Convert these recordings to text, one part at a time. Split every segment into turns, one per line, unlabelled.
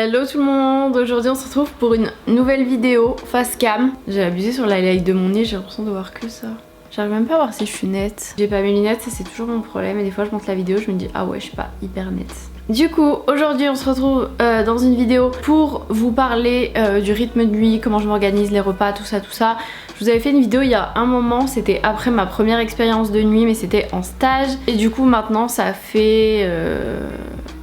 Hello tout le monde, aujourd'hui on se retrouve pour une nouvelle vidéo face cam. J'ai abusé sur l'highlight de mon nez, j'ai l'impression de voir que ça. J'arrive même pas à voir si je suis nette. J'ai pas mes lunettes, ça c'est toujours mon problème et des fois je monte la vidéo, je me dis ah ouais je suis pas hyper nette. Du coup aujourd'hui on se retrouve dans une vidéo pour vous parler du rythme de nuit, comment je m'organise, les repas, tout ça. Je vous avais fait une vidéo il y a un moment, c'était après ma première expérience de nuit mais c'était en stage. Et du coup maintenant ça fait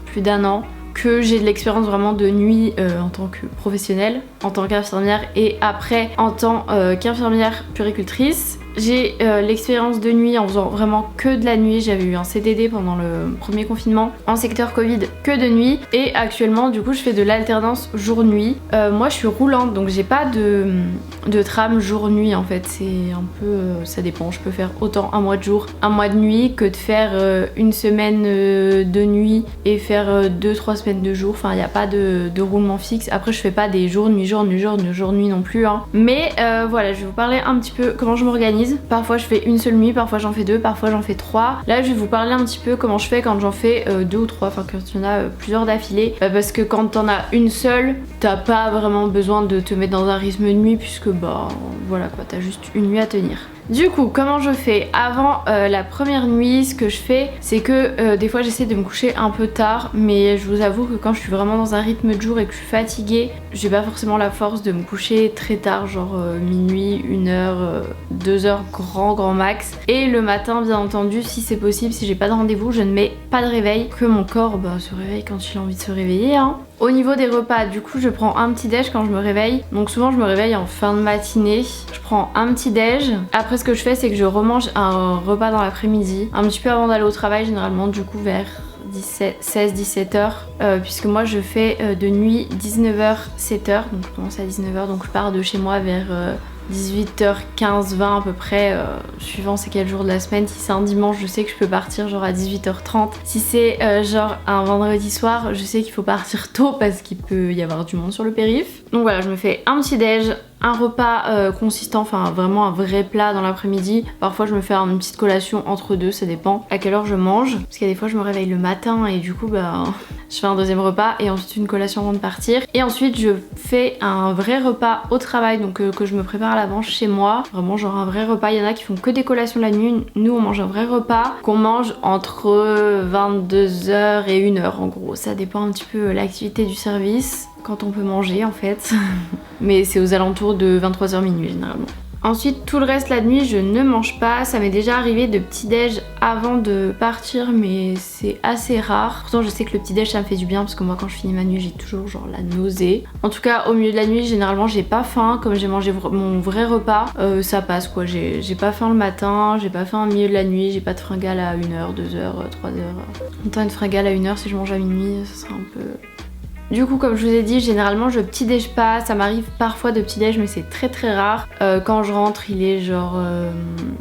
plus d'un an que j'ai de l'expérience vraiment de nuit en tant que professionnelle, en tant qu'infirmière et après en tant qu'infirmière puéricultrice. J'ai l'expérience de nuit en faisant vraiment que de la nuit. J'avais eu un CDD pendant le premier confinement en secteur Covid que de nuit et actuellement du coup je fais de l'alternance jour-nuit. Moi je suis roulante donc j'ai pas de trame jour-nuit en fait, c'est un peu ça dépend, je peux faire autant un mois de jour, un mois de nuit que de faire une semaine de nuit et faire 2-3 semaines de jour. Enfin il n'y a pas de roulement fixe. Après je fais pas des jour-nuit non plus hein. Mais voilà, je vais vous parler un petit peu comment je m'organise. Parfois je fais une seule nuit, parfois j'en fais deux, parfois j'en fais trois. Là je vais vous parler un petit peu comment je fais quand j'en fais deux ou trois, enfin quand il y en a plusieurs d'affilée. Parce que quand t'en as une seule, t'as pas vraiment besoin de te mettre dans un rythme de nuit puisque bah voilà quoi, t'as juste une nuit à tenir. Du coup, comment je fais avant la première nuit? Ce que je fais, c'est que des fois j'essaie de me coucher un peu tard, mais je vous avoue que quand je suis vraiment dans un rythme de jour et que je suis fatiguée, j'ai pas forcément la force de me coucher très tard, genre minuit, 1h, 2h grand max. Et le matin, bien entendu, si c'est possible, si j'ai pas de rendez-vous, je ne mets pas de réveil, que mon corps se réveille quand il a envie de se réveiller hein. Au niveau des repas, du coup je prends un petit déj quand je me réveille. Donc souvent je me réveille en fin de matinée. Je prends un petit déj. Après ce que je fais c'est que je remange un repas dans l'après-midi. Un petit peu avant d'aller au travail, généralement du coup vers 16-17h. Puisque moi je fais de nuit 19h 7h. Donc je commence à 19h, donc je pars de chez moi vers 18h15, 20 à peu près, suivant c'est quel jour de la semaine. Si c'est un dimanche, je sais que je peux partir genre à 18h30. Si c'est genre un vendredi soir, je sais qu'il faut partir tôt parce qu'il peut y avoir du monde sur le périph'. Donc voilà, je me fais un petit déj, un repas consistant, enfin vraiment un vrai plat dans l'après-midi. Parfois je me fais une petite collation entre deux, ça dépend à quelle heure je mange. Parce qu'il y a des fois je me réveille le matin et du coup je fais un deuxième repas et ensuite une collation avant de partir. Et ensuite je fais un vrai repas au travail, donc que je me prépare à l'avance chez moi. Vraiment genre un vrai repas. Il y en a qui font que des collations la nuit. Nous on mange un vrai repas qu'on mange entre 22h et 1h en gros. Ça dépend un petit peu l'activité du service, quand on peut manger en fait. Mais c'est aux alentours de 23h minuit généralement. Ensuite tout le reste la nuit je ne mange pas. Ça m'est déjà arrivé de petit déj avant de partir mais c'est assez rare. Pourtant je sais que le petit déj ça me fait du bien parce que moi quand je finis ma nuit j'ai toujours genre la nausée. En tout cas au milieu de la nuit généralement j'ai pas faim. Comme j'ai mangé mon vrai repas ça passe quoi. J'ai pas faim le matin, j'ai pas faim au milieu de la nuit, j'ai pas de fringale à 1h, 2h, 3h. Autant une fringale à 1h si je mange à minuit ça sera un peu... Du coup comme je vous ai dit, généralement je petit déj pas, ça m'arrive parfois de petit déj mais c'est très rare. Quand je rentre il est genre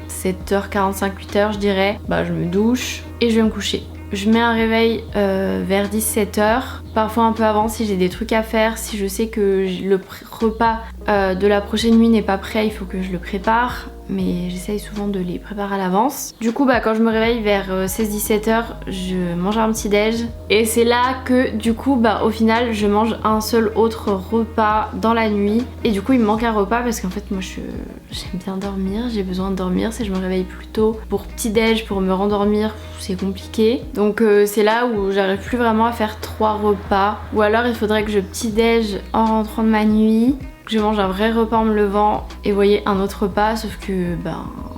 7h45, 8h je dirais. Je me douche et je vais me coucher. Je mets un réveil vers 17h, parfois un peu avant si j'ai des trucs à faire, si je sais que le repas de la prochaine nuit n'est pas prêt, il faut que je le prépare. Mais j'essaye souvent de les préparer à l'avance. Du coup quand je me réveille vers 16-17h, je mange un petit déj. Et c'est là que du coup au final je mange un seul autre repas dans la nuit. Et du coup il me manque un repas parce qu'en fait moi j'aime bien dormir, j'ai besoin de dormir. Si je me réveille plus tôt pour petit déj, pour me rendormir, c'est compliqué. Donc c'est là où j'arrive plus vraiment à faire 3 repas. Ou alors il faudrait que je petit déj en rentrant de ma nuit, que je mange un vrai repas en me levant et voyez un autre repas, sauf que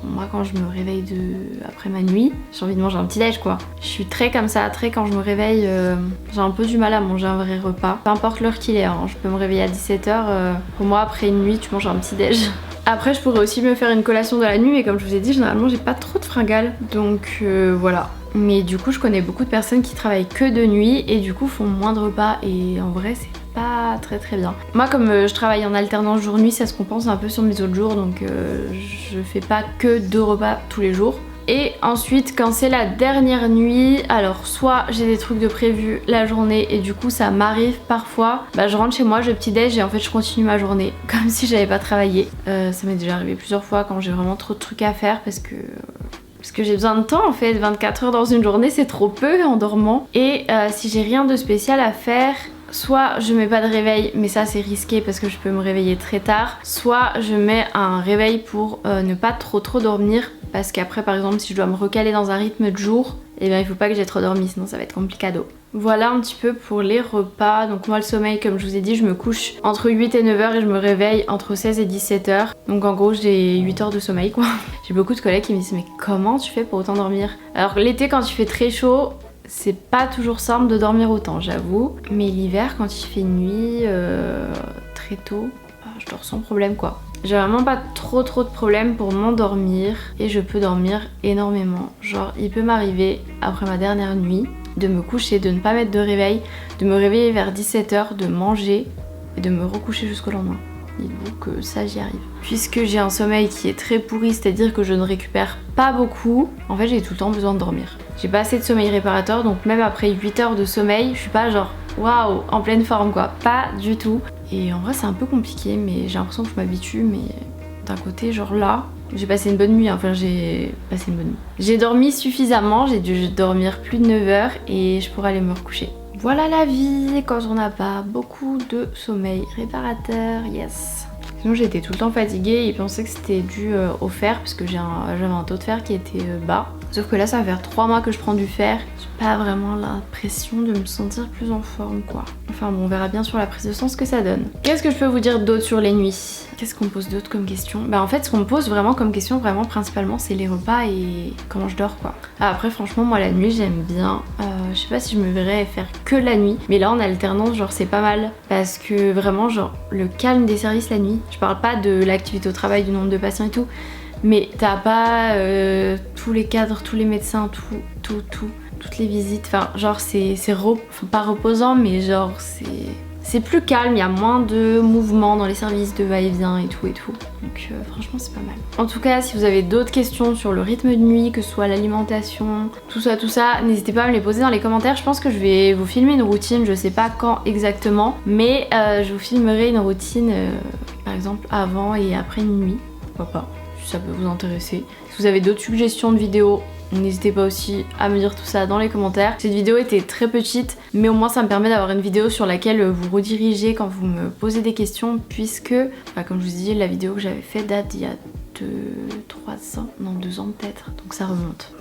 moi quand je me réveille après ma nuit, j'ai envie de manger un petit déj quoi. Je suis très comme ça, très quand je me réveille, j'ai un peu du mal à manger un vrai repas. Peu importe l'heure qu'il est, hein. Je peux me réveiller à 17h, pour moi après une nuit tu manges un petit déj. Après je pourrais aussi me faire une collation de la nuit mais comme je vous ai dit généralement j'ai pas trop de fringales donc voilà. Mais du coup je connais beaucoup de personnes qui travaillent que de nuit et du coup font moins de repas et en vrai c'est pas très bien. Moi comme je travaille en alternance jour-nuit ça se compense un peu sur mes autres jours donc je fais pas que 2 repas tous les jours. Et ensuite quand c'est la dernière nuit, alors soit j'ai des trucs de prévu la journée et du coup ça m'arrive parfois, je rentre chez moi, je petit déj et en fait je continue ma journée comme si j'avais pas travaillé. Ça m'est déjà arrivé plusieurs fois quand j'ai vraiment trop de trucs à faire parce que j'ai besoin de temps en fait. 24 heures dans une journée c'est trop peu en dormant. Et si j'ai rien de spécial à faire, soit je mets pas de réveil, mais ça c'est risqué parce que je peux me réveiller très tard, soit je mets un réveil pour ne pas trop dormir, parce qu'après par exemple si je dois me recaler dans un rythme de jour, et bien il faut pas que j'ai trop dormi, sinon ça va être complicado. Voilà un petit peu pour les repas. Donc moi le sommeil, comme je vous ai dit, je me couche entre 8 et 9 heures et je me réveille entre 16 et 17 heures. Donc en gros j'ai 8 heures de sommeil quoi. J'ai beaucoup de collègues qui me disent mais comment tu fais pour autant dormir? Alors l'été quand il fait très chaud, c'est pas toujours simple de dormir autant, j'avoue. Mais l'hiver, quand il fait nuit très tôt, je dors sans problème quoi. J'ai vraiment pas trop de problèmes pour m'endormir et je peux dormir énormément. Genre il peut m'arriver après ma dernière nuit de me coucher, de ne pas mettre de réveil, de me réveiller vers 17 h, de manger et de me recoucher jusqu'au lendemain. Dites-vous que ça j'y arrive. Puisque j'ai un sommeil qui est très pourri, c'est-à-dire que je ne récupère pas beaucoup, en fait j'ai tout le temps besoin de dormir. J'ai pas assez de sommeil réparateur, donc même après 8 heures de sommeil, je suis pas genre waouh, en pleine forme quoi, pas du tout. Et en vrai c'est un peu compliqué, mais j'ai l'impression que je m'habitue, mais d'un côté genre là, j'ai passé une bonne nuit, enfin j'ai passé une bonne nuit. J'ai dormi suffisamment, j'ai dû dormir plus de 9 heures et je pourrais aller me recoucher. Voilà la vie quand on n'a pas beaucoup de sommeil réparateur, yes. Sinon j'étais tout le temps fatiguée et pensaient que c'était dû au fer parce que j'avais un taux de fer qui était bas. Sauf que là ça va faire 3 mois que je prends du fer. J'ai pas vraiment l'impression de me sentir plus en forme quoi. Enfin bon, on verra bien sur la prise de sang ce que ça donne. Qu'est-ce que je peux vous dire d'autre sur les nuits? Qu'est-ce qu'on me pose d'autre comme question? Bah en fait ce qu'on me pose vraiment comme question vraiment principalement c'est les repas et comment je dors quoi. Ah, après franchement moi la nuit j'aime bien. Je sais pas si je me verrais faire que la nuit, mais là en alternance genre c'est pas mal parce que vraiment genre le calme des services la nuit. Je parle pas de l'activité au travail, du nombre de patients et tout, mais t'as pas tous les cadres, tous les médecins, toutes les visites. Enfin genre c'est pas reposant, mais genre c'est plus calme, il y a moins de mouvements dans les services de va-et-vient et tout. Donc franchement c'est pas mal. En tout cas si vous avez d'autres questions sur le rythme de nuit, que ce soit l'alimentation, tout ça, n'hésitez pas à me les poser dans les commentaires. Je pense que je vais vous filmer une routine, je sais pas quand exactement, mais je vous filmerai une routine par exemple avant et après une nuit, pourquoi pas, si ça peut vous intéresser. Si vous avez d'autres suggestions de vidéos, n'hésitez pas aussi à me dire tout ça dans les commentaires. Cette vidéo était très petite, mais au moins ça me permet d'avoir une vidéo sur laquelle vous redirigez quand vous me posez des questions, puisque, comme je vous dis, la vidéo que j'avais faite date d'il y a 2 ans peut-être, donc ça remonte.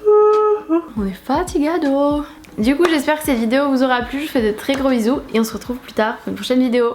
On est fatigado. Du coup j'espère que cette vidéo vous aura plu, je vous fais de très gros bisous et on se retrouve plus tard pour une prochaine vidéo.